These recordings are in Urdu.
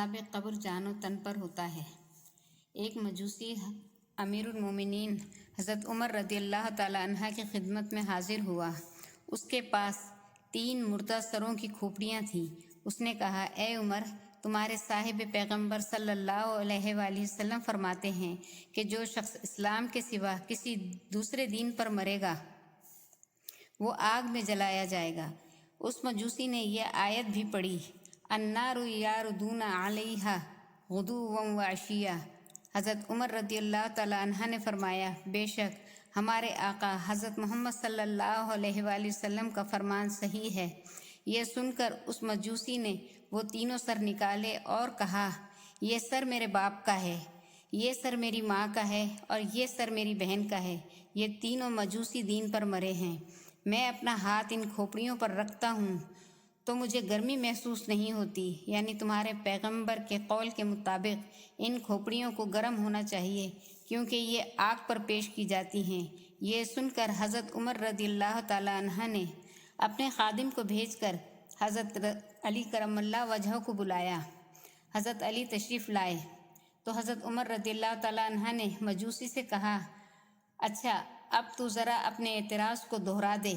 عذاب قبر جان و تن پر ہوتا ہے۔ ایک مجوسی امیر المومنین حضرت عمر رضی اللہ تعالیٰ عنہ کی خدمت میں حاضر ہوا۔ اس کے پاس 3 مردہ سروں کی کھوپڑیاں تھیں۔ اس نے کہا، اے عمر، تمہارے صاحب پیغمبر صلی اللہ علیہ وآلہ وسلم فرماتے ہیں کہ جو شخص اسلام کے سوا کسی دوسرے دین پر مرے گا وہ آگ میں جلایا جائے گا۔ اس مجوسی نے یہ آیت بھی پڑھی، النار یعرضون علیہا غدوا وعشیا۔ حضرت عمر رضی اللہ تعالیٰ عنہ نے فرمایا، بے شک ہمارے آقا حضرت محمد صلی اللہ علیہ وآلہ وسلم کا فرمان صحیح ہے۔ یہ سن کر اس مجوسی نے وہ تینوں سر نکالے اور کہا، یہ سر میرے باپ کا ہے، یہ سر میری ماں کا ہے اور یہ سر میری بہن کا ہے۔ یہ تینوں مجوسی دین پر مرے ہیں۔ میں اپنا ہاتھ ان کھوپڑیوں پر رکھتا ہوں تو مجھے گرمی محسوس نہیں ہوتی، یعنی تمہارے پیغمبر کے قول کے مطابق ان کھوپڑیوں کو گرم ہونا چاہیے کیونکہ یہ آگ پر پیش کی جاتی ہیں۔ یہ سن کر حضرت عمر رضی اللہ تعالیٰ عنہ نے اپنے خادم کو بھیج کر حضرت علی کرم اللہ وجہہ کو بلایا۔ حضرت علی تشریف لائے تو حضرت عمر رضی اللہ تعالیٰ عنہ نے مجوسی سے کہا، اچھا اب تو ذرا اپنے اعتراض کو دہرا دے۔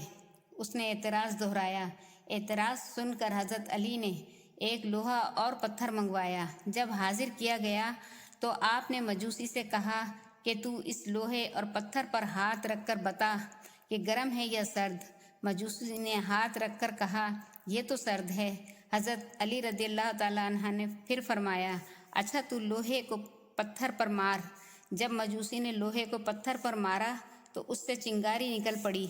اس نے اعتراض دہرایا۔ اعتراض سن کر حضرت علی نے ایک لوہا اور پتھر منگوایا۔ جب حاضر کیا گیا تو آپ نے مجوسی سے کہا کہ تو اس لوہے اور پتھر پر ہاتھ رکھ کر بتا کہ گرم ہے یا سرد۔ مجوسی نے ہاتھ رکھ کر کہا، یہ تو سرد ہے۔ حضرت علی رضی اللہ تعالیٰ عنہ نے پھر فرمایا، اچھا تو لوہے کو پتھر پر مار۔ جب مجوسی نے لوہے کو پتھر پر مارا تو اس سے چنگاری نکل پڑی۔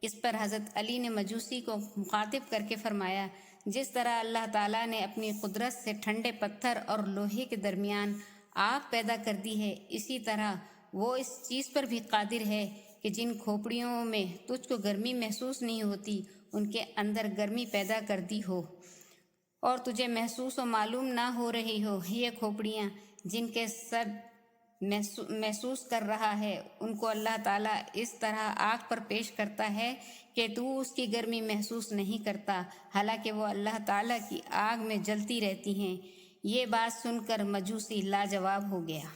اس پر حضرت علی نے مجوسی کو مخاطب کر کے فرمایا، جس طرح اللہ تعالیٰ نے اپنی قدرت سے ٹھنڈے پتھر اور لوہے کے درمیان آگ پیدا کر دی ہے، اسی طرح وہ اس چیز پر بھی قادر ہے کہ جن کھوپڑیوں میں تجھ کو گرمی محسوس نہیں ہوتی ان کے اندر گرمی پیدا کر دی ہو اور تجھے محسوس و معلوم نہ ہو رہی ہو۔ یہ کھوپڑیاں جن کے سرد محسوس کر رہا ہے ان کو اللہ تعالیٰ اس طرح آگ پر پیش کرتا ہے کہ تو اس کی گرمی محسوس نہیں کرتا، حالانکہ وہ اللہ تعالیٰ کی آگ میں جلتی رہتی ہیں۔ یہ بات سن کر مجوسی لاجواب ہو گیا۔